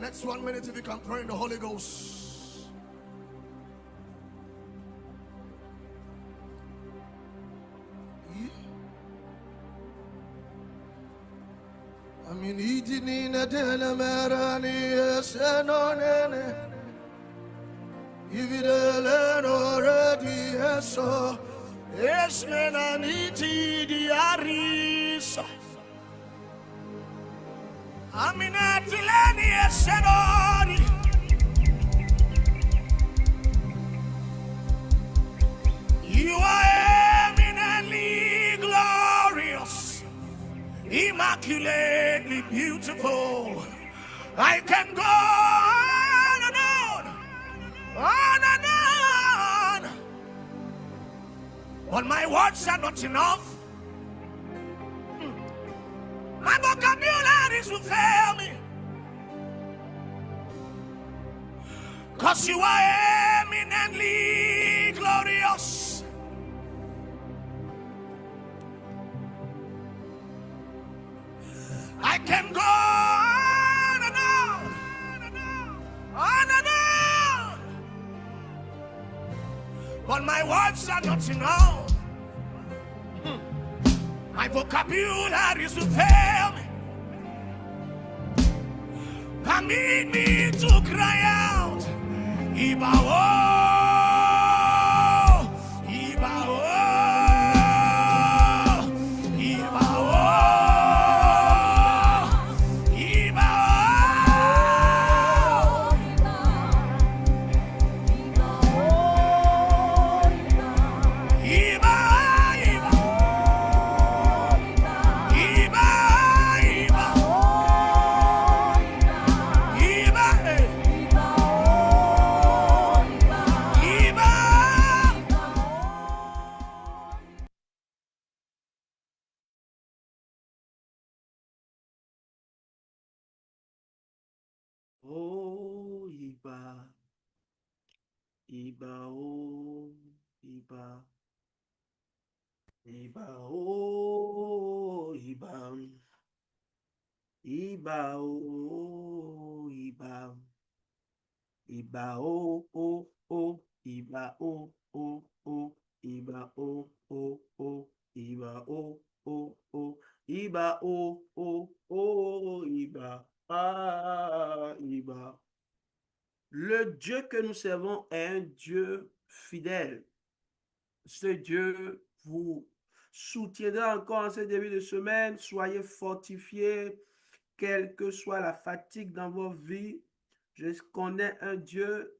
Next 1 minute, if you can pray in the Holy Ghost. I mean, he didn't if it already so yes, man, I need the Aris. I mean, I said, you are eminently glorious, immaculately beautiful. I can go on and on and on, but my words are not enough. My vocabularies will fail me, 'cause you are eminently glorious. I can go on and on, but my words are not enough. My vocabularies will fail me. Permit me to cry out, Ibao. Oh, Iba, Iba, oh, Iba, Iba, oh, Iba, Iba, oh, Iba, Iba, oh, oh, oh, Iba, oh, oh, oh, Iba, oh, oh, oh, Iba, oh, oh, oh, Iba, oh, oh, oh, Iba, ah, Iba. Le Dieu que nous servons est un Dieu fidèle. Ce Dieu vous soutiendra encore en ce début de semaine. Soyez fortifiés, quelle que soit la fatigue dans vos vies. Je connais un Dieu,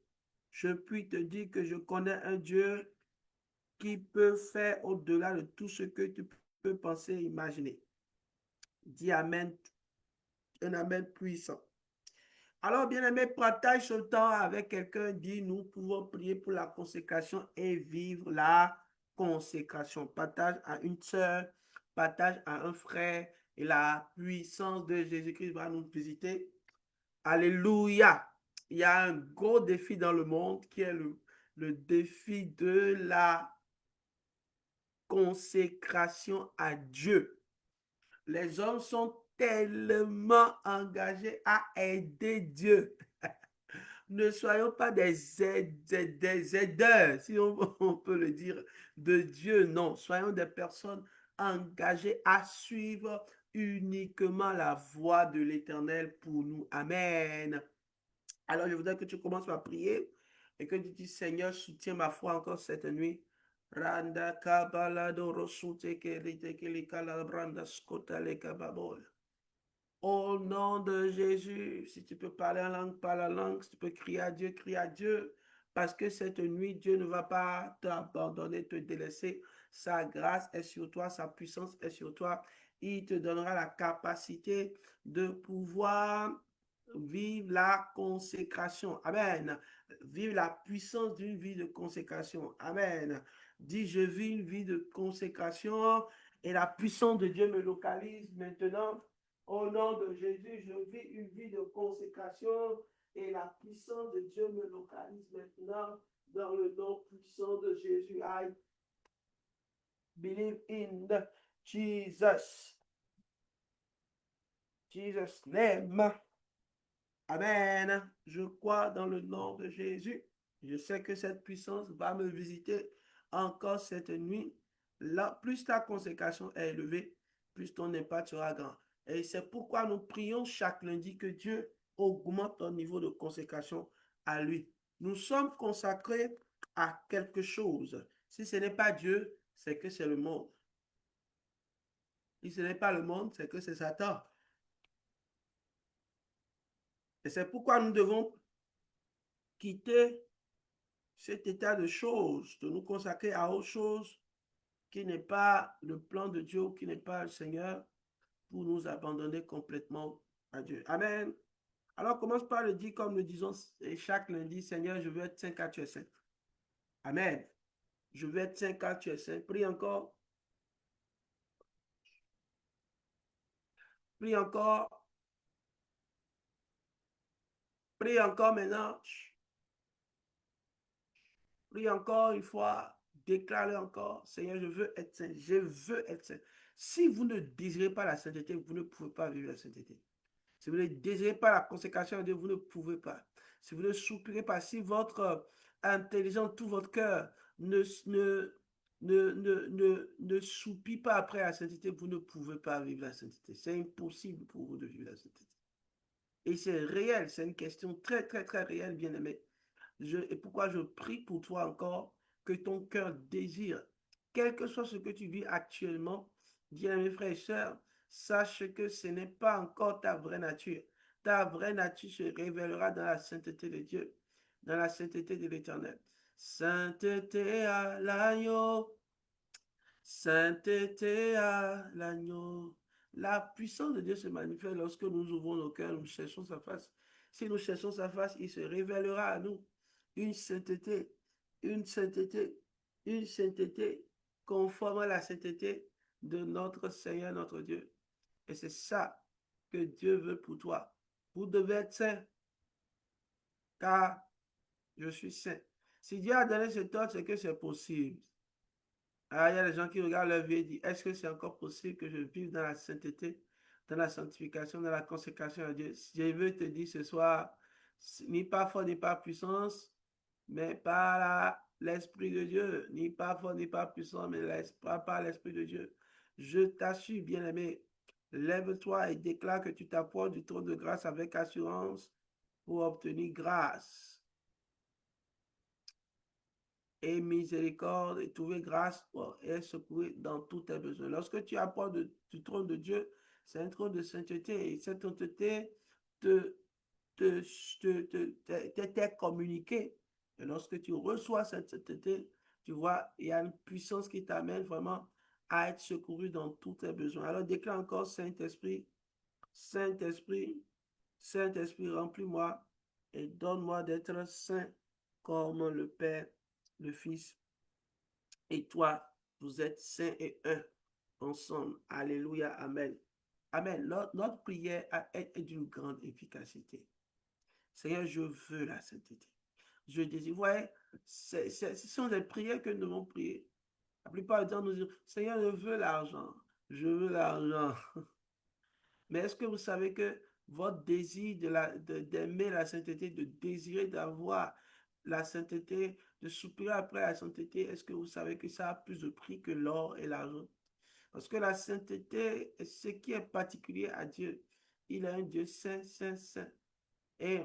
je puis te dire que je connais un Dieu qui peut faire au-delà de tout ce que tu peux penser et imaginer. Dis Amen, un Amen puissant. Alors, bien-aimé, partage ce temps avec quelqu'un, dit, nous pouvons prier pour la consécration et vivre la consécration. Partage à une sœur, partage à un frère et la puissance de Jésus-Christ va nous visiter. Alléluia. Il y a un gros défi dans le monde qui est le défi de la consécration à Dieu. Les hommes sont tellement engagés à aider Dieu. Ne soyons pas des aideurs, si on peut le dire, de Dieu. Non, soyons des personnes engagées à suivre uniquement la voie de l'Éternel pour nous. Amen. Alors, je voudrais que tu commences à prier et que tu dis, Seigneur, soutiens ma foi encore cette nuit. Randa kabalado rosute kelite kelikala branda skota le kababol. Au nom de Jésus, si tu peux parler en langue, parle en langue. Si tu peux crier à Dieu, crie à Dieu. Parce que cette nuit, Dieu ne va pas t'abandonner, te délaisser. Sa grâce est sur toi, sa puissance est sur toi. Il te donnera la capacité de pouvoir vivre la consécration. Amen. Vivre la puissance d'une vie de consécration. Amen. Dis, je vis une vie de consécration et la puissance de Dieu me localise maintenant. Au nom de Jésus, je vis une vie de consécration et la puissance de Dieu me localise maintenant dans le nom puissant de Jésus. I believe in the Jesus. Jesus' name. Amen. Je crois dans le nom de Jésus. Je sais que cette puissance va me visiter encore cette nuit. Là, plus ta consécration est élevée, plus ton impact sera grand. Et c'est pourquoi nous prions chaque lundi que Dieu augmente ton niveau de consécration à lui. Nous sommes consacrés à quelque chose. Si ce n'est pas Dieu, c'est que c'est le monde. Si ce n'est pas le monde, c'est que c'est Satan. Et c'est pourquoi nous devons quitter cet état de choses, de nous consacrer à autre chose qui n'est pas le plan de Dieu, qui n'est pas le Seigneur, pour nous abandonner complètement à Dieu. Amen. Alors commence par le dire comme nous disons chaque lundi, Seigneur, je veux être saint car tu es saint. Amen. Je veux être saint car tu es saint. Prie encore. Prie encore. Prie encore maintenant. Prie encore une fois. Déclare encore, Seigneur, je veux être saint. Je veux être saint. Si vous ne désirez pas la sainteté, vous ne pouvez pas vivre la sainteté. Si vous ne désirez pas la consécration de Dieu, vous ne pouvez pas. Si vous ne soupirez pas, si votre intelligence, tout votre cœur ne soupire pas après la sainteté, vous ne pouvez pas vivre la sainteté. C'est impossible pour vous de vivre la sainteté. Et c'est réel, c'est une question très, très, très réelle, bien-aimé. Et pourquoi je prie pour toi encore que ton cœur désire, quel que soit ce que tu vis actuellement, bien mes frères et sœurs, sache que ce n'est pas encore ta vraie nature. Ta vraie nature se révélera dans la sainteté de Dieu, dans la sainteté de l'Éternel. Sainteté à l'agneau, sainteté à l'agneau. La puissance de Dieu se manifeste lorsque nous ouvrons nos cœurs, nous cherchons sa face. Si nous cherchons sa face, il se révélera à nous une sainteté, une sainteté, une sainteté conforme à la sainteté de notre Seigneur, notre Dieu. Et c'est ça que Dieu veut pour toi. Vous devez être saint, car je suis saint. Si Dieu a donné cet ordre, c'est que c'est possible. Alors, il y a des gens qui regardent leur vie et disent, est-ce que c'est encore possible que je vive dans la sainteté, dans la sanctification, dans la consécration à Dieu? Je veux te dire ce soir, ni par force, ni par puissance, mais par l'Esprit de Dieu, ni par force, ni par puissance, mais par l'Esprit de Dieu. Je t'assure, bien-aimé, lève-toi et déclare que tu t'approches du trône de grâce avec assurance pour obtenir grâce et miséricorde et trouver grâce et secourir dans tous tes besoins. Lorsque tu approches du trône de Dieu, c'est un trône de sainteté et cette sainteté t'est communiquée. Et lorsque tu reçois cette sainteté, tu vois, il y a une puissance qui t'amène vraiment à être secouru dans tous tes besoins. Alors déclare encore, Saint-Esprit, Saint-Esprit, Saint-Esprit, remplis-moi et donne-moi d'être saint comme le Père, le Fils et toi, vous êtes saints et un ensemble. Alléluia, amen. Amen. Notre prière est d'une grande efficacité. Seigneur, je veux la sainteté. Je désire. Vous voyez, ce sont des prières que nous devons prier. La plupart du temps, nous disons, Seigneur, je veux l'argent. Je veux l'argent. Mais est-ce que vous savez que votre désir d'aimer la sainteté, de désirer d'avoir la sainteté, de soupirer après la sainteté, est-ce que vous savez que ça a plus de prix que l'or et l'argent? Parce que la sainteté, ce qui est particulier à Dieu, il est un Dieu saint, saint, saint. Et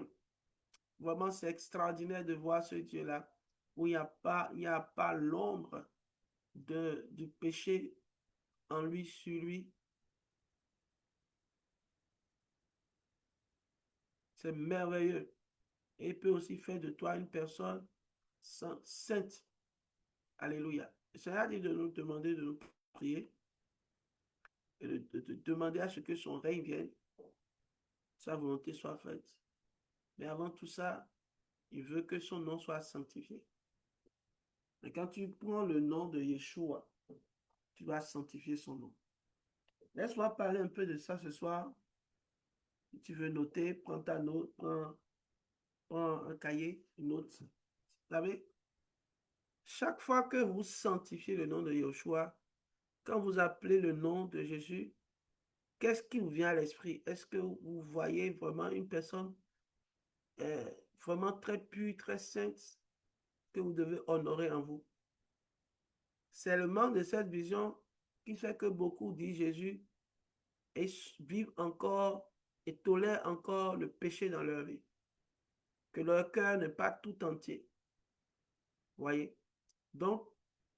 vraiment, c'est extraordinaire de voir ce Dieu-là, où il n'y a pas l'ombre du péché en lui, sur lui. C'est merveilleux. Et il peut aussi faire de toi une personne sainte. Alléluia. Le Seigneur dit de nous demander de nous prier et de demander à ce que son règne vienne, sa volonté soit faite. Mais avant tout ça, il veut que son nom soit sanctifié. Et quand tu prends le nom de Yeshua, tu vas sanctifier son nom. Laisse-moi parler un peu de ça ce soir. Si tu veux noter, prends ta note, prends un cahier, une note. Vous savez, chaque fois que vous sanctifiez le nom de Yeshua, quand vous appelez le nom de Jésus, qu'est-ce qui vous vient à l'esprit? Est-ce que vous voyez vraiment une personne vraiment très pure, très sainte, que vous devez honorer en vous? C'est le manque de cette vision qui fait que beaucoup disent Jésus et vivent encore et tolèrent encore le péché dans leur vie. Que leur cœur n'est pas tout entier. Voyez? Donc,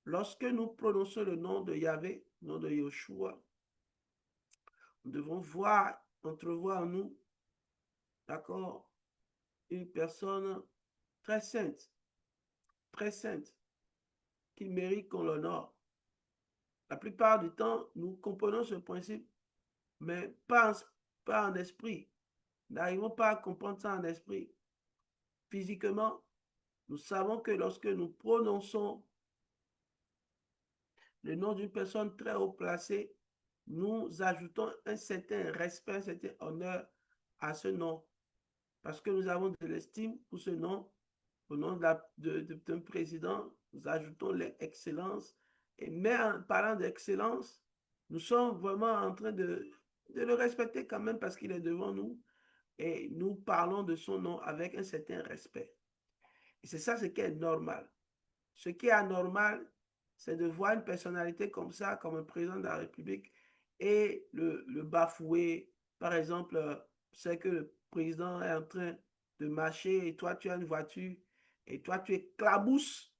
lorsque nous prononçons le nom de Yahvé, le nom de Yeshua, nous devons voir, entrevoir en nous, d'accord, une personne très sainte, qui mérite qu'on l'honore. La plupart du temps, nous comprenons ce principe, mais pas en esprit. Nous n'arrivons pas à comprendre ça en esprit. Physiquement, nous savons que lorsque nous prononçons le nom d'une personne très haut placée, nous ajoutons un certain respect, un certain honneur à ce nom. Parce que nous avons de l'estime pour ce nom, au nom d'un président, nous ajoutons l'excellence. Et mais en parlant d'excellence, nous sommes vraiment en train de le respecter quand même parce qu'il est devant nous. Et nous parlons de son nom avec un certain respect. Et c'est ça ce qui est normal. Ce qui est anormal, c'est de voir une personnalité comme ça, comme un président de la République, et le bafouer. Par exemple, c'est que le président est en train de marcher et toi, tu as une voiture et toi, tu éclabousses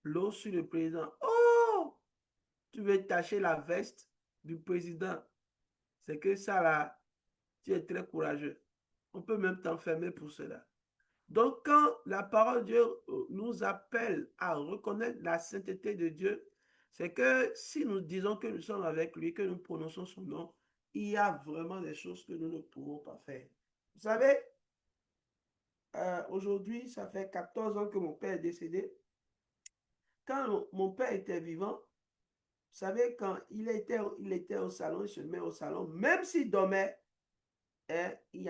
l'eau sur le président. Oh! Tu veux tacher la veste du président. C'est que ça, là, tu es très courageux. On peut même t'enfermer pour cela. Donc, quand la parole de Dieu nous appelle à reconnaître la sainteté de Dieu, c'est que si nous disons que nous sommes avec lui, que nous prononçons son nom, il y a vraiment des choses que nous ne pouvons pas faire. Vous savez, aujourd'hui, ça fait 14 ans que mon père est décédé. Quand mon père était vivant, vous savez, quand il était au salon, il se met au salon, même s'il dormait, il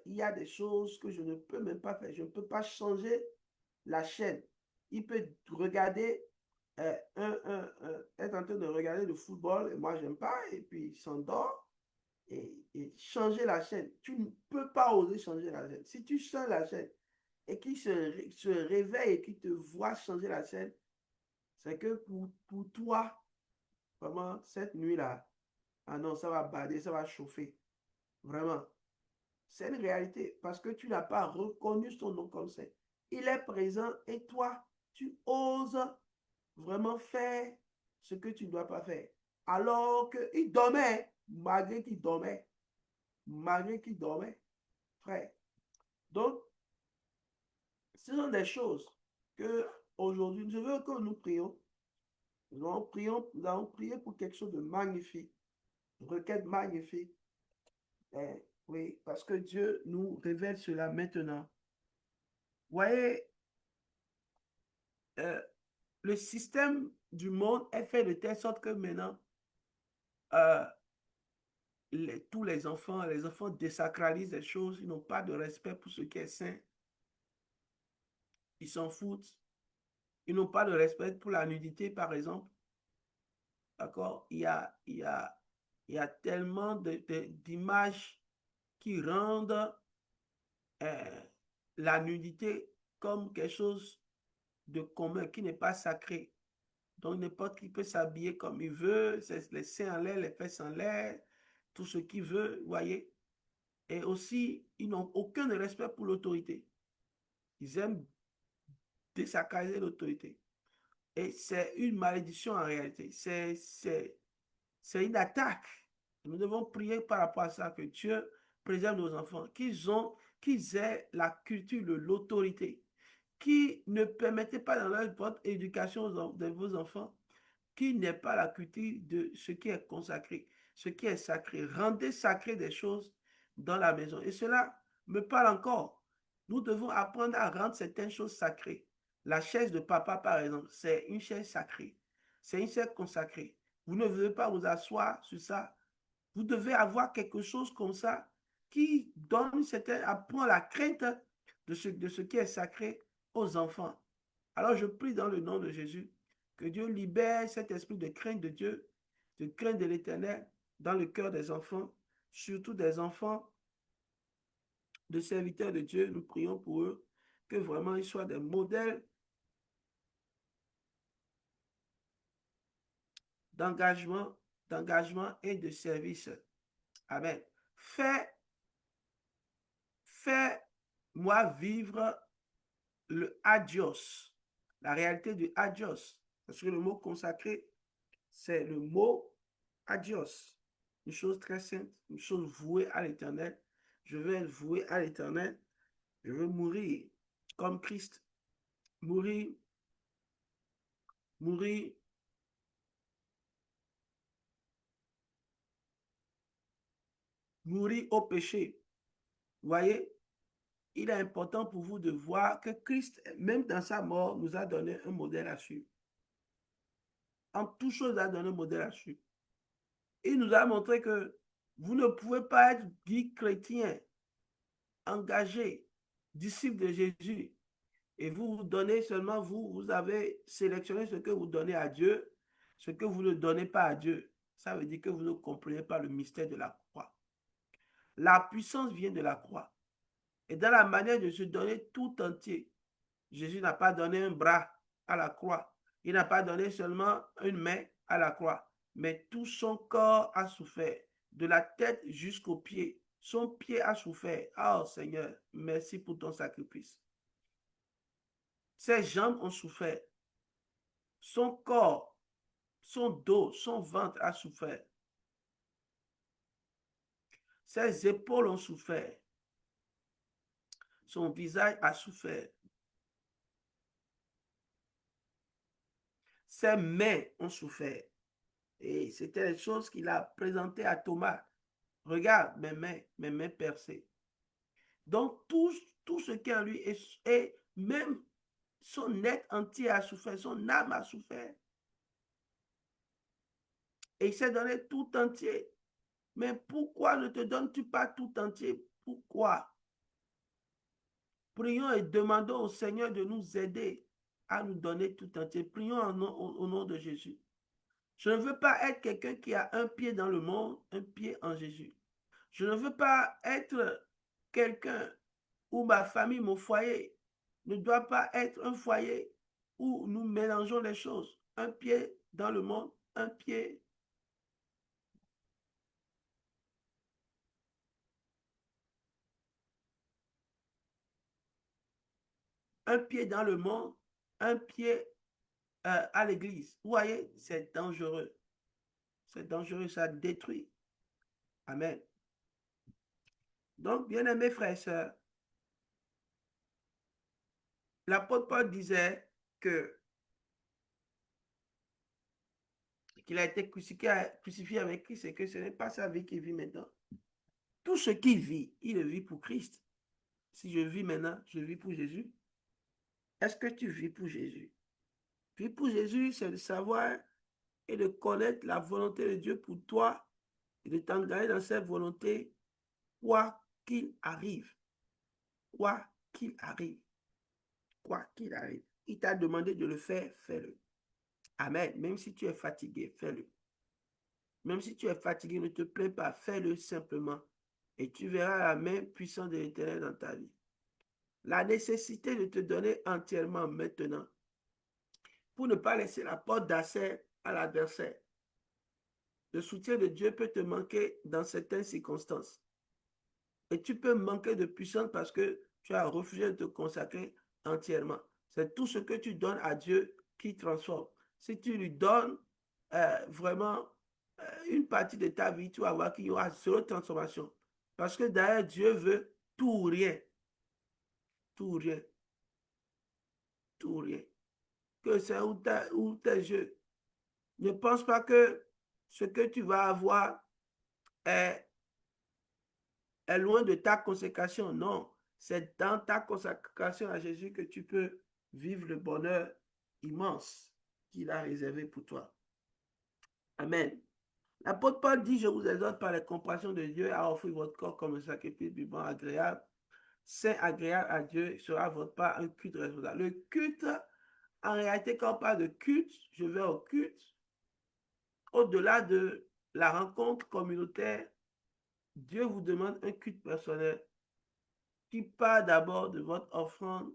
y a des choses que je ne peux même pas faire. Je ne peux pas changer la chaîne. Il peut regarder, être en train de regarder le football, et moi, j'aime pas, et puis il s'endort, et changer la chaîne. Tu ne peux pas oser changer la chaîne. Si tu changes la chaîne, et qu'il se réveille et qu'il te voit changer la chaîne, c'est que pour toi, vraiment, cette nuit-là, ah non, ça va bader, ça va chauffer. Vraiment. C'est une réalité parce que tu n'as pas reconnu son nom comme c'est. Il est présent et toi, tu oses vraiment faire ce que tu ne dois pas faire. Alors qu'il dormait, malgré qu'il dormait, frère. Donc, ce sont des choses que aujourd'hui, je veux que nous prions. Nous allons prier pour quelque chose de magnifique, une requête magnifique. Oui, parce que Dieu nous révèle cela maintenant. Voyez, euh, le système du monde est fait de telle sorte que maintenant, tous les enfants désacralisent les choses, ils n'ont pas de respect pour ce qui est saint, ils s'en foutent, ils n'ont pas de respect pour la nudité, par exemple. D'accord? Il y a tellement d'images qui rendent la nudité comme quelque chose de commun, qui n'est pas sacré. Donc, n'importe qui peut s'habiller comme il veut, les seins en l'air, les fesses en l'air, tout ce qu'il veut, vous voyez. Et aussi, ils n'ont aucun respect pour l'autorité. Ils aiment désacraliser l'autorité. Et c'est une malédiction en réalité. C'est une attaque. Nous devons prier par rapport à ça, que Dieu préserve nos enfants, qu'ils aient la culture de l'autorité, qui ne permettez pas dans votre éducation de vos enfants, qu'il n'ait pas la culture de ce qui est consacré, ce qui est sacré. Rendez sacré des choses dans la maison. Et cela me parle encore. Nous devons apprendre à rendre certaines choses sacrées. La chaise de papa, par exemple, c'est une chaise sacrée. C'est une chaise consacrée. Vous ne devez pas vous asseoir sur ça. Vous devez avoir quelque chose comme ça qui donne apprend la crainte de ce qui est sacré aux enfants. Alors je prie dans le nom de Jésus que Dieu libère cet esprit de crainte de Dieu, de crainte de l'Éternel dans le cœur des enfants, surtout des enfants de serviteurs de Dieu. Nous prions pour eux, que vraiment ils soient des modèles d'engagement et de service. Amen. Fais-moi vivre le adios, la réalité du adios. Parce que le mot consacré, c'est le mot adios. Une chose très sainte, une chose vouée à l'Éternel. Je veux être voué à l'Éternel. Je veux mourir comme Christ. Mourir au péché. Vous voyez, il est important pour vous de voir que Christ, même dans sa mort, nous a donné un modèle à suivre. En toute chose, il a donné un modèle à suivre. Il nous a montré que vous ne pouvez pas être dit chrétien, engagé, disciple de Jésus, et vous donnez seulement, vous avez sélectionné ce que vous donnez à Dieu, ce que vous ne donnez pas à Dieu. Ça veut dire que vous ne comprenez pas le mystère de la croix. La puissance vient de la croix. Et dans la manière de se donner tout entier, Jésus n'a pas donné un bras à la croix. Il n'a pas donné seulement une main à la croix, mais tout son corps a souffert, de la tête jusqu'aux pieds. Son pied a souffert. Oh Seigneur, merci pour ton sacrifice. Ses jambes ont souffert. Son corps, son dos, son ventre a souffert. Ses épaules ont souffert. Son visage a souffert. Ses mains ont souffert. Et c'était les choses qu'il a présentées à Thomas. Regarde mes mains percées. Donc, tout ce qui en lui est même son être entier a souffert, son âme a souffert. Et il s'est donné tout entier. Mais pourquoi ne te donnes-tu pas tout entier? Pourquoi? Prions et demandons au Seigneur de nous aider à nous donner tout entier. Prions au nom de Jésus. Je ne veux pas être quelqu'un qui a un pied dans le monde, un pied en Jésus. Je ne veux pas être quelqu'un où ma famille, mon foyer, ne doit pas être un foyer où nous mélangeons les choses. Un pied dans le monde, un pied dans le monde, un pied à l'église. Vous voyez, c'est dangereux. C'est dangereux, ça détruit. Amen. Donc, bien-aimés frères et sœurs, l'apôtre Paul disait qu'il a été crucifié avec Christ et que ce n'est pas sa vie qu'il vit maintenant. Tout ce qu'il vit, il le vit pour Christ. Si je vis maintenant, je vis pour Jésus. Est-ce que tu vis pour Jésus? Puis pour Jésus, c'est de savoir et de connaître la volonté de Dieu pour toi et de t'engager dans cette volonté, quoi qu'il arrive. Quoi qu'il arrive. Quoi qu'il arrive. Il t'a demandé de le faire, fais-le. Amen. Même si tu es fatigué, fais-le. Même si tu es fatigué, ne te plains pas, fais-le simplement. Et tu verras la main puissante de l'Éternel dans ta vie. La nécessité de te donner entièrement maintenant pour ne pas laisser la porte d'accès à l'adversaire. Le soutien de Dieu peut te manquer dans certaines circonstances. Et tu peux manquer de puissance parce que tu as refusé de te consacrer entièrement. C'est tout ce que tu donnes à Dieu qui transforme. Si tu lui donnes vraiment une partie de ta vie, tu vas voir qu'il y aura zéro transformation. Parce que d'ailleurs, Dieu veut tout ou rien. Tout ou rien. Tout ou rien. Que c'est ou tes jeux. Ne pense pas que ce que tu vas avoir est loin de ta consécration. Non, c'est dans ta consécration à Jésus que tu peux vivre le bonheur immense qu'il a réservé pour toi. Amen. L'apôtre Paul dit, je vous exhorte par la compassion de Dieu à offrir votre corps comme un sacrifice vivant agréable, saint agréable à Dieu, sera votre part un culte responsable. Le culte, en réalité, quand on parle de culte, je vais au culte, au-delà de la rencontre communautaire, Dieu vous demande un culte personnel qui part d'abord de votre offrande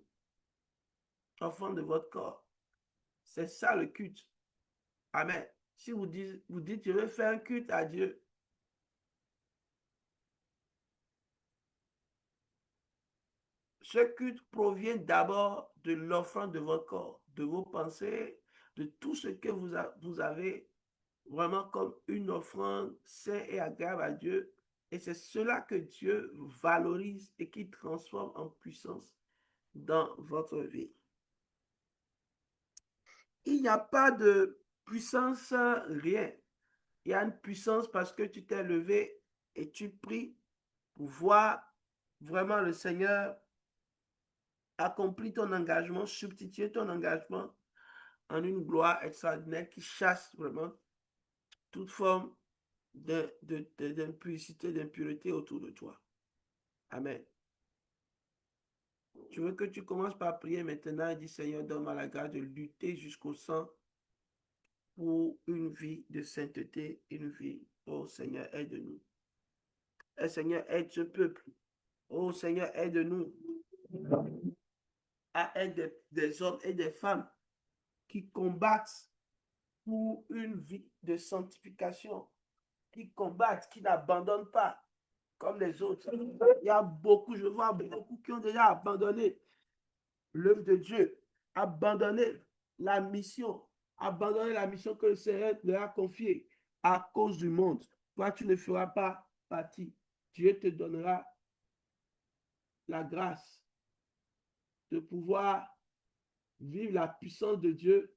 de votre corps. C'est ça le culte. Amen. Si vous dites, je veux faire un culte à Dieu, ce culte provient d'abord de l'offrande de votre corps, de vos pensées, de tout ce que vous avez vraiment comme une offrande sainte et agréable à Dieu. Et c'est cela que Dieu valorise et qui transforme en puissance dans votre vie. Il n'y a pas de puissance rien. Il y a une puissance parce que tu t'es levé et tu pries pour voir vraiment le Seigneur accomplir ton engagement, substituer ton engagement en une gloire extraordinaire qui chasse vraiment toute forme d'impudicité, d'impureté autour de toi. Amen. Je veux que tu commences par prier maintenant et dire, Seigneur, donne-moi la grâce de lutter jusqu'au sang pour une vie de sainteté, une vie. Oh Seigneur, aide-nous. Et Seigneur, aide ce peuple. Oh Seigneur, aide-nous à être des hommes et des femmes qui combattent pour une vie de sanctification, qui combattent, qui n'abandonnent pas comme les autres. Il y a beaucoup, je vois beaucoup qui ont déjà abandonné l'œuvre de Dieu, abandonné la mission que le Seigneur leur a confiée à cause du monde. Toi, tu ne feras pas partie. Dieu te donnera la grâce de pouvoir vivre la puissance de Dieu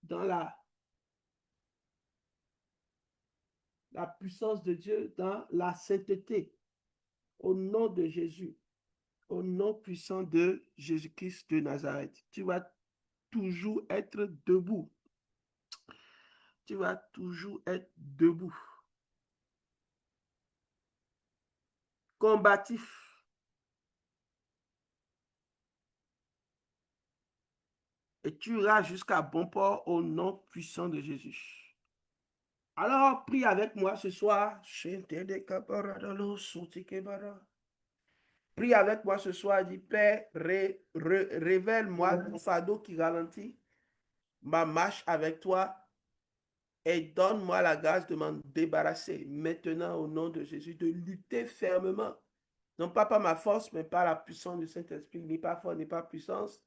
dans la puissance de Dieu dans la sainteté. Au nom de Jésus, au nom puissant de Jésus-Christ de Nazareth, tu vas toujours être debout. Tu vas toujours être debout. Combatif. Et tu iras jusqu'à bon port au nom puissant de Jésus. Alors, prie avec moi ce soir. Prie avec moi ce soir. Dis, Père, révèle-moi le fardeau qui ralentit ma marche avec toi et donne-moi la grâce de m'en débarrasser maintenant au nom de Jésus, de lutter fermement. Non pas par ma force, mais par la puissance du Saint-Esprit, ni par force, ni par puissance,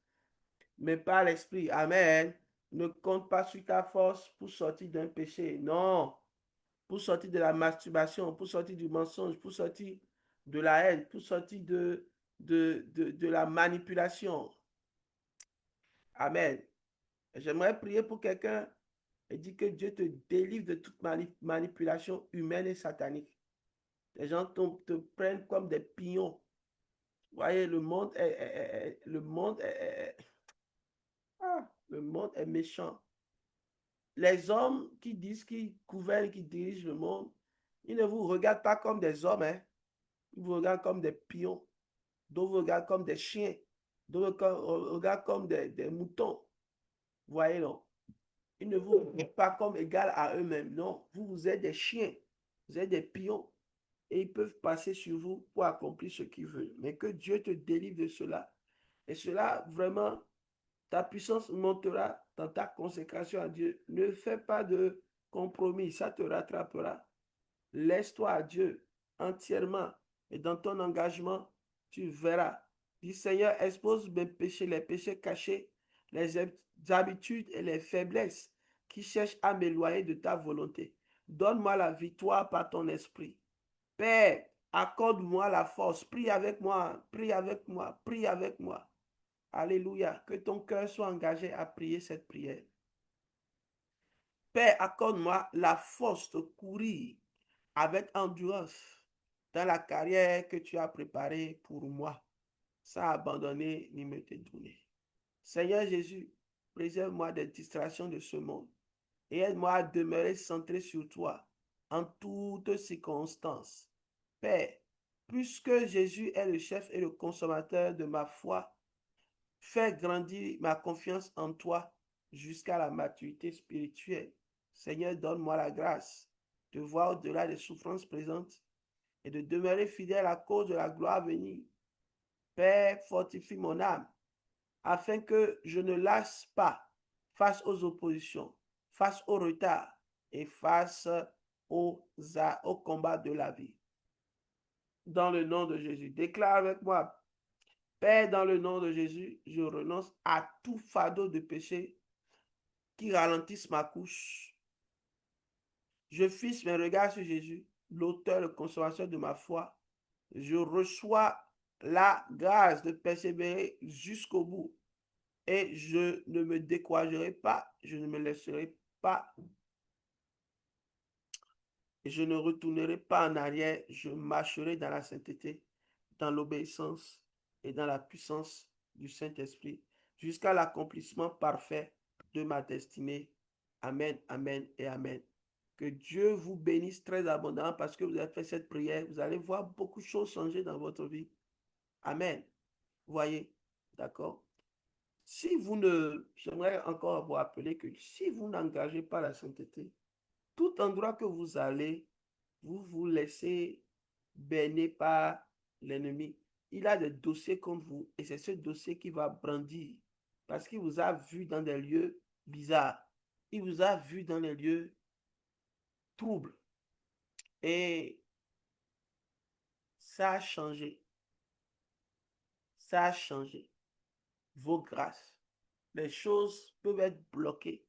mais par l'Esprit. Amen. Ne compte pas sur ta force pour sortir d'un péché. Non. Pour sortir de la masturbation, pour sortir du mensonge, pour sortir de la haine, pour sortir de la manipulation. Amen. J'aimerais prier pour quelqu'un et dire que Dieu te délivre de toute manipulation humaine et satanique. Les gens te prennent comme des pions. Vous voyez, le monde est Le monde est méchant. Les hommes qui disent qu'ils gouvernent, qui dirigent le monde, ils ne vous regardent pas comme des hommes, hein. Ils vous regardent comme des pions. D'autres vous regardent comme des chiens. D'autres vous regardent comme des moutons. Vous voyez, non? Ils ne vous regardent pas comme égal à eux-mêmes. Non, vous êtes des chiens. Vous êtes des pions. Et ils peuvent passer sur vous pour accomplir ce qu'ils veulent. Mais que Dieu te délivre de cela. Et cela, vraiment, ta puissance montera dans ta consécration à Dieu. Ne fais pas de compromis, ça te rattrapera. Laisse-toi à Dieu entièrement et dans ton engagement, tu verras. Dis Seigneur, expose mes péchés, les péchés cachés, les habitudes et les faiblesses qui cherchent à m'éloigner de ta volonté. Donne-moi la victoire par ton esprit. Père, accorde-moi la force. Prie avec moi, prie avec moi, prie avec moi. Alléluia. Que ton cœur soit engagé à prier cette prière. Père, accorde-moi la force de courir avec endurance dans la carrière que tu as préparée pour moi, sans abandonner ni me détourner. Seigneur Jésus, préserve-moi des distractions de ce monde et aide-moi à demeurer centré sur toi en toutes circonstances. Père, puisque Jésus est le chef et le consommateur de ma foi, fais grandir ma confiance en toi jusqu'à la maturité spirituelle. Seigneur, donne-moi la grâce de voir au-delà des souffrances présentes et de demeurer fidèle à cause de la gloire à venir. Père, fortifie mon âme afin que je ne lâche pas face aux oppositions, face au retard et face au combat de la vie. Dans le nom de Jésus, déclare avec moi, Père, dans le nom de Jésus, je renonce à tout fardeau de péché qui ralentisse ma couche. Je fixe mes regards sur Jésus, l'auteur et le consommateur de ma foi. Je reçois la grâce de persévérer jusqu'au bout. Et je ne me découragerai pas, je ne me laisserai pas, je ne retournerai pas en arrière, je marcherai dans la sainteté, dans l'obéissance et dans la puissance du Saint-Esprit, jusqu'à l'accomplissement parfait de ma destinée. Amen, amen et amen. Que Dieu vous bénisse très abondamment parce que vous avez fait cette prière. Vous allez voir beaucoup de choses changer dans votre vie. Amen. Vous voyez, d'accord? Si vous ne, j'aimerais encore vous rappeler que si vous n'engagez pas la sainteté, tout endroit que vous allez, vous vous laissez berner par l'ennemi. Il a des dossiers contre vous et c'est ce dossier qui va brandir parce qu'il vous a vu dans des lieux bizarres. Il vous a vu dans les lieux troubles et ça a changé. Ça a changé. Vos grâces. Les choses peuvent être bloquées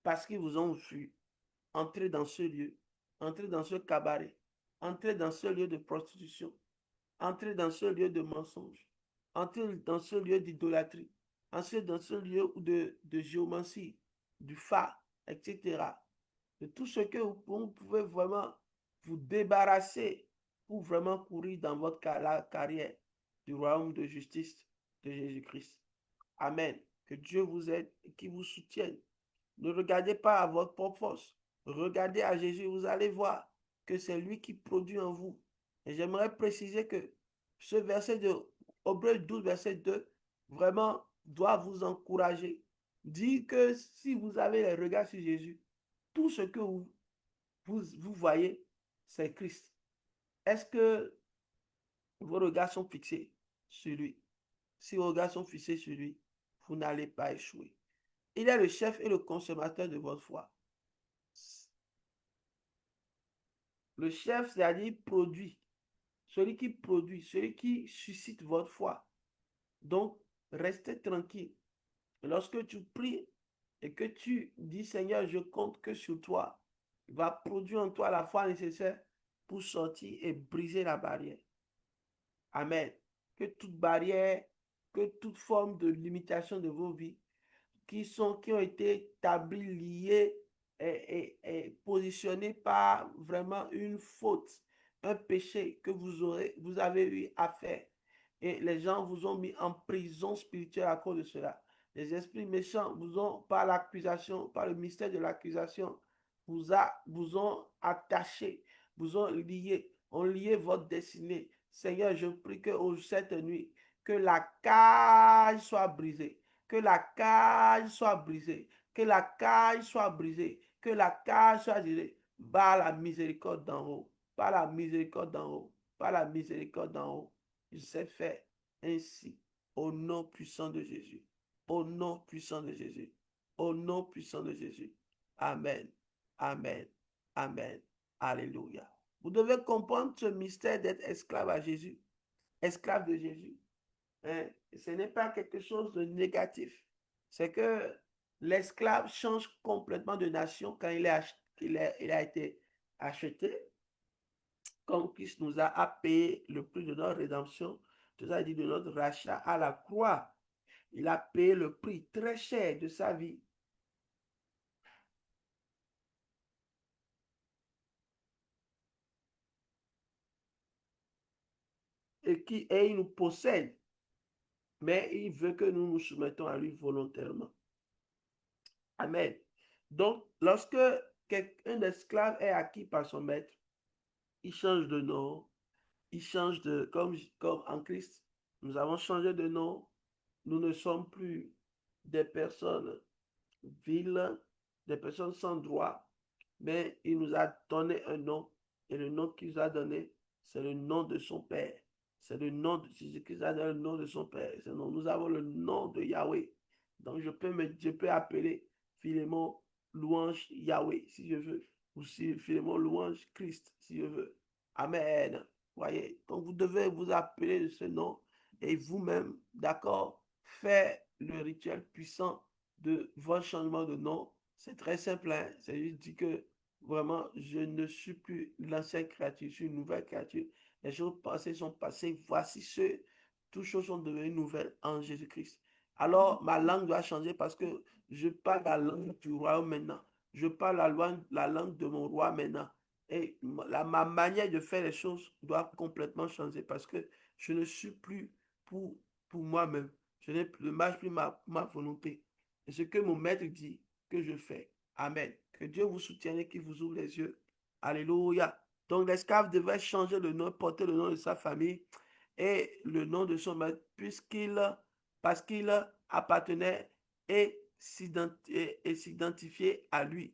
parce qu'ils vous ont vu entrer dans ce lieu, entrer dans ce cabaret, entrer dans ce lieu de prostitution, entrer dans ce lieu de mensonge, entrer dans ce lieu d'idolâtrie, entrer dans ce lieu de géomancie, du phare, etc. De tout ce que vous pouvez vraiment vous débarrasser pour vraiment courir dans votre carrière du royaume de justice de Jésus-Christ. Amen. Que Dieu vous aide et qu'il vous soutienne. Ne regardez pas à votre propre force. Regardez à Jésus, vous allez voir que c'est lui qui produit en vous. Et j'aimerais préciser que ce verset de Hébreux 12, verset 2, vraiment doit vous encourager. Dire que si vous avez les regards sur Jésus, tout ce que vous voyez, c'est Christ. Est-ce que vos regards sont fixés sur lui? Si vos regards sont fixés sur lui, vous n'allez pas échouer. Il est le chef et le consommateur de votre foi. Le chef, c'est-à-dire produit. Celui qui produit, celui qui suscite votre foi. Donc, restez tranquille. Lorsque tu pries et que tu dis, Seigneur, je compte que sur toi, il va produire en toi la foi nécessaire pour sortir et briser la barrière. Amen. Que toute barrière, que toute forme de limitation de vos vies qui ont été établis, liés et positionnés par vraiment une faute, un péché que vous avez eu à faire. Et les gens vous ont mis en prison spirituelle à cause de cela. les esprits méchants vous ont, par l'accusation, par le mystère de l'accusation, vous ont attaché, vous ont lié, ont lié votre destinée. Seigneur, je prie que cette nuit, que la cage soit brisée, que la cage soit brisée, que la cage soit brisée, que la cage soit brisée par la miséricorde d'en haut, par la miséricorde d'en haut, par la miséricorde d'en haut. Il s'est fait ainsi, au nom puissant de Jésus, au nom puissant de Jésus, au nom puissant de Jésus. Amen, amen, amen, alléluia. Vous devez comprendre ce mystère d'être esclave à Jésus, esclave de Jésus. Hein? Ce n'est pas quelque chose de négatif. C'est que l'esclave change complètement de nation quand il a été acheté, comme Christ nous a payé le prix de notre rédemption, tout ça dit de notre rachat à la croix. Il a payé le prix très cher de sa vie. Et il nous possède, mais il veut que nous nous soumettons à lui volontairement. Amen. Donc, lorsque un esclave est acquis par son maître, il change de nom, il change de, comme en Christ, nous avons changé de nom, nous ne sommes plus des personnes viles, des personnes sans droit, mais il nous a donné un nom, et le nom qu'il nous a donné, c'est le nom de son Père. C'est le nom de Jésus-Christ, a donné le nom de son Père. Nous avons le nom de Yahweh. Donc je peux appeler Philémon louange Yahweh, si je veux, ou si Philémon louange Christ, si je veux. Amen. Voyez, donc vous devez vous appeler de ce nom et vous-même, d'accord, faire le rituel puissant de votre changement de nom. C'est très simple, hein? C'est juste dit que vraiment, je ne suis plus l'ancienne créature, je suis une nouvelle créature. Les choses passées sont passées, voici toutes choses sont devenues nouvelles en Jésus-Christ. Alors, ma langue doit changer parce que je parle la langue du royaume maintenant. Je parle la langue de mon roi maintenant. Et ma manière de faire les choses doit complètement changer parce que je ne suis plus pour, pour moi-même. Je ne marche plus ma volonté. Et ce que mon maître dit que je fais. Amen. Que Dieu vous soutienne et qu'il vous ouvre les yeux. Alléluia. Donc l'esclave devait changer le nom, porter le nom de sa famille et le nom de son maître parce qu'il appartenait et s'identifier à lui.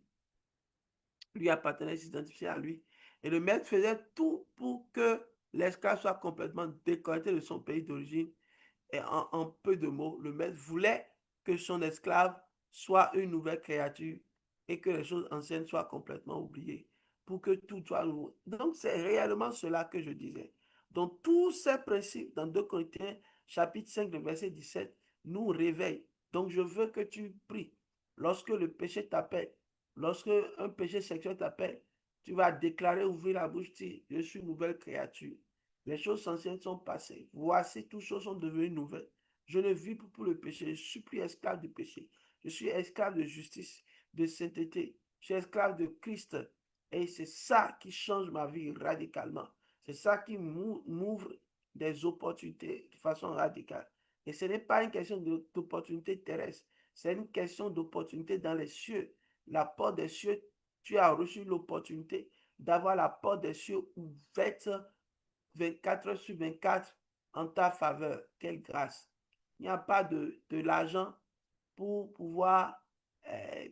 Lui appartenait, s'identifier à lui. Et le maître faisait tout pour que l'esclave soit complètement déconnecté de son pays d'origine. Et en peu de mots, le maître voulait que son esclave soit une nouvelle créature et que les choses anciennes soient complètement oubliées pour que tout soit nouveau. Donc, c'est réellement cela que je disais. Donc, tous ces principes dans 2 Corinthiens, chapitre 5, le verset 17, nous réveillent. Donc, je veux que tu pries. Lorsque le péché t'appelle, lorsque un péché sexuel t'appelle, tu vas déclarer, ouvrir la bouche, dire, je suis une nouvelle créature. Les choses anciennes sont passées. Voici, toutes choses sont devenues nouvelles. Je ne vis plus pour le péché. Je ne suis plus esclave du péché. Je suis esclave de justice, de sainteté. Je suis esclave de Christ. Et c'est ça qui change ma vie radicalement. C'est ça qui m'ouvre des opportunités de façon radicale. Et ce n'est pas une question d'opportunité terrestre. C'est une question d'opportunité dans les cieux. La porte des cieux, tu as reçu l'opportunité d'avoir la porte des cieux ouverte 24 heures sur 24 en ta faveur. Quelle grâce. Il n'y a pas de l'argent pour pouvoir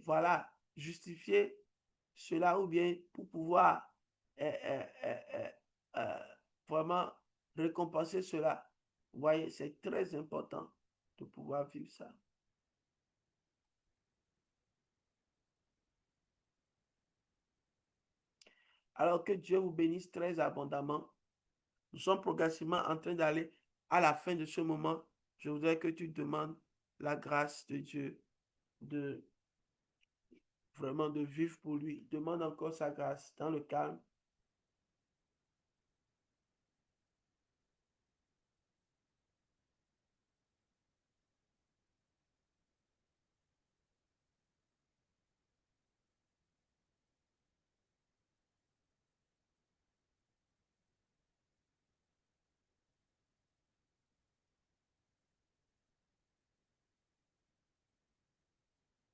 voilà, justifier cela ou bien pour pouvoir euh, euh, euh, euh, euh, vraiment récompenser cela. Vous voyez, c'est très important de pouvoir vivre ça. Alors que Dieu vous bénisse très abondamment. Nous sommes progressivement en train d'aller à la fin de ce moment. Je voudrais que tu demandes la grâce de Dieu de vraiment de vivre pour lui. Demande encore sa grâce dans le calme.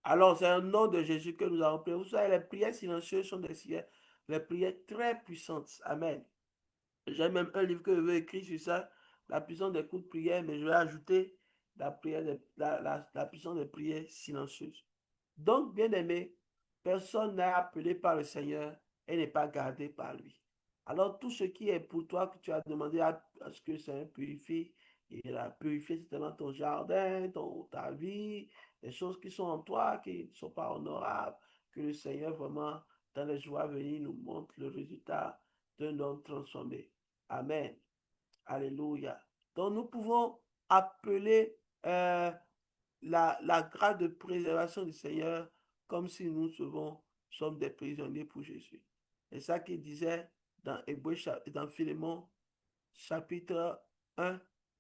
Alors, c'est un nom de Jésus que nous avons prié. Vous savez, les prières silencieuses sont les prières très puissantes. Amen. J'ai même un livre que je veux écrire sur ça, la puissance des coups de prière, mais je vais ajouter la puissance des prières silencieuses. Donc, bien aimé, personne n'est appelé par le Seigneur et n'est pas gardé par lui. Alors, tout ce qui est pour toi, que tu as demandé à ce que le Seigneur purifie, il a purifié certainement ton jardin, ta vie, les choses qui sont en toi, qui ne sont pas honorables, que le Seigneur vraiment, dans les jours à venir, nous montre le résultat d'un homme transformé. Amen. Alléluia. Donc, nous pouvons appeler la grâce de préservation du Seigneur comme si nous sommes des prisonniers pour Jésus. C'est ça qu'il disait dans dans Philémon, chapitre 1,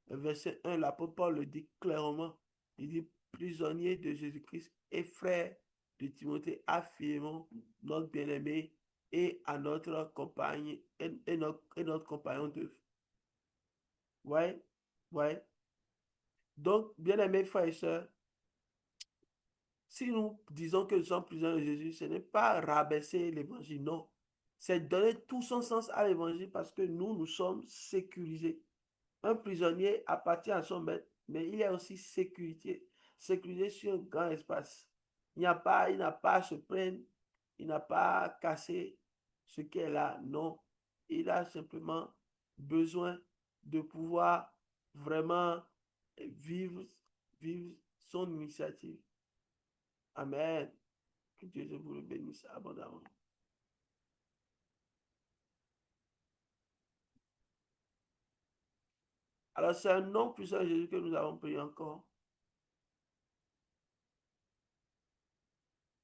verset 1. L'apôtre Paul le dit clairement. Il dit prisonnier de Jésus-Christ et frère de Timothée à Philémon, notre bien-aimé, et à notre compagne et notre compagnon d'œuvre. Ouais, ouais. Donc, bien-aimés frères et sœurs, si nous disons que nous sommes prisonniers de Jésus, ce n'est pas rabaisser l'évangile, non. C'est donner tout son sens à l'évangile parce que nous sommes sécurisés. Un prisonnier appartient à son maître, mais il est aussi sécurisé sur un grand espace. Il n'a pas à se plaindre, il n'a pas à casser ce qui est là, non. Il a simplement besoin de pouvoir vraiment vivre, vivre son initiative. Amen. Que Dieu vous le bénisse abondamment. Alors, c'est un nom puissant de Jésus que nous avons prié encore.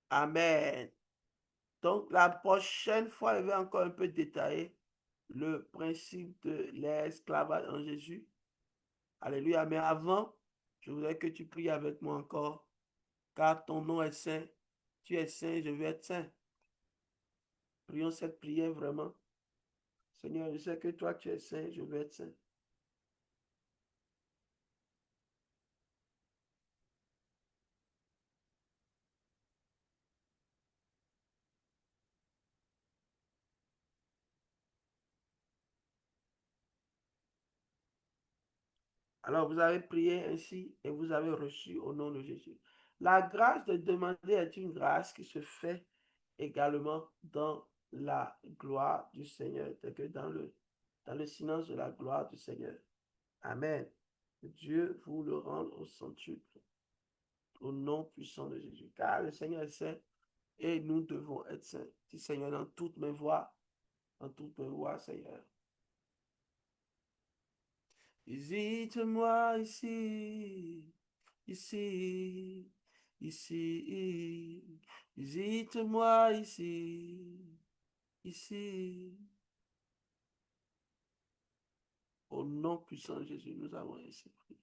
Amen. Donc, la prochaine fois, je vais encore un peu détailler le principe de l'esclavage en Jésus. Alléluia. Mais avant, je voudrais que tu pries avec moi encore, car ton nom est saint. Tu es saint, je veux être saint. Prions cette prière vraiment. Seigneur, je sais que toi, tu es saint, je veux être saint. Alors, vous avez prié ainsi et vous avez reçu au nom de Jésus. La grâce de demander est une grâce qui se fait également dans la gloire du Seigneur, que dans le silence de la gloire du Seigneur. Amen. Dieu vous le rende au centuple, au nom puissant de Jésus. Car le Seigneur est saint et nous devons être saints. Dis Seigneur, dans toutes mes voies, Seigneur. Visite-moi ici, ici, ici. Visite-moi ici, ici. Au nom puissant de Jésus, nous avons ainsi prié.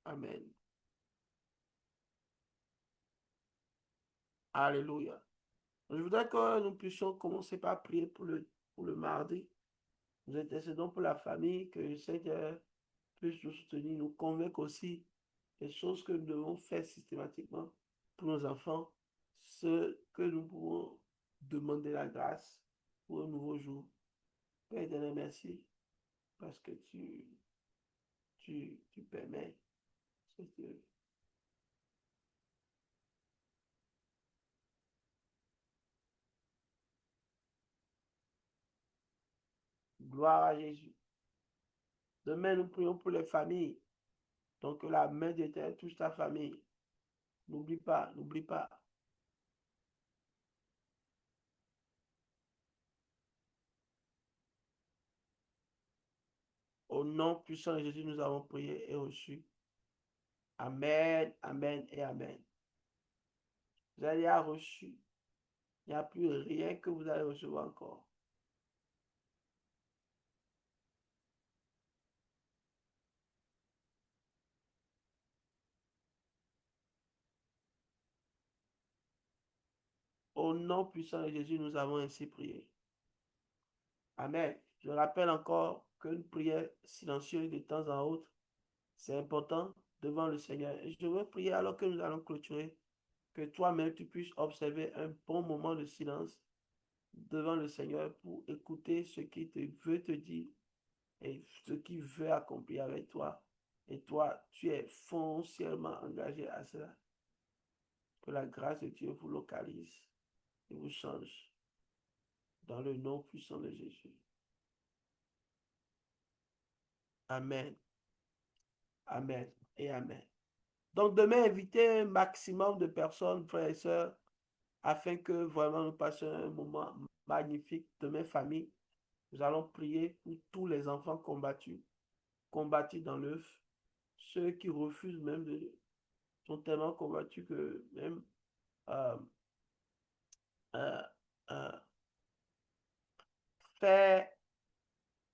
Amen. Alléluia. Je voudrais que nous puissions commencer par prier pour le mardi. Nous intercédons pour la famille, que le Seigneur puisse nous soutenir, nous convaincre aussi des choses que nous devons faire systématiquement pour nos enfants, ce que nous pouvons demander la grâce pour un nouveau jour. Père éternel, merci parce que tu permets cette gloire à Jésus. Demain, nous prions pour les familles. Donc, que la main d'Éternel touche ta famille. N'oublie pas, n'oublie pas. Au nom puissant de Jésus, nous avons prié et reçu. Amen, amen et amen. Vous avez reçu. Il n'y a plus rien que vous allez recevoir encore. Au nom puissant de Jésus, nous avons ainsi prié. Amen. Je rappelle encore qu'une prière silencieuse de temps en autre, c'est important devant le Seigneur. Et je veux prier alors que nous allons clôturer que toi-même tu puisses observer un bon moment de silence devant le Seigneur pour écouter ce qu'il veut te dire et ce qu'il veut accomplir avec toi. Et toi, tu es foncièrement engagé à cela. Que la grâce de Dieu vous localise et vous change dans le nom puissant de Jésus. Amen. Amen et Amen. Donc demain, invitez un maximum de personnes, frères et sœurs, afin que vraiment nous passions un moment magnifique. Demain, famille, nous allons prier pour tous les enfants combattus dans l'œuvre. Ceux qui refusent même sont tellement combattus que même euh, euh, euh, faire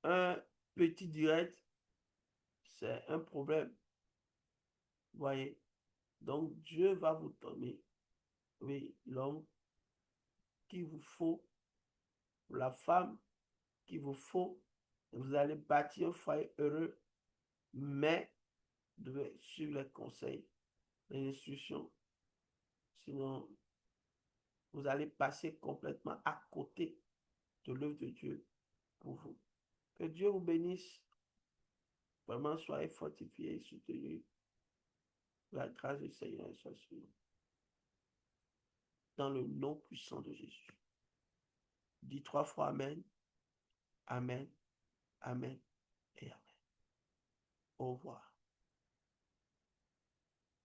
un petit direct, c'est un problème. Vous voyez? Donc Dieu va vous donner, oui, l'homme qu'il vous faut, la femme qu'il vous faut. Vous allez bâtir un foyer heureux, mais vous devez suivre les conseils, les instructions. Sinon, vous allez passer complètement à côté de l'œuvre de Dieu pour vous. Que Dieu vous bénisse. Vraiment, soyez fortifiés et soutenus. La grâce du Seigneur soit sur vous. Dans le nom puissant de Jésus. Dis 3 fois Amen, Amen, Amen et Amen. Au revoir.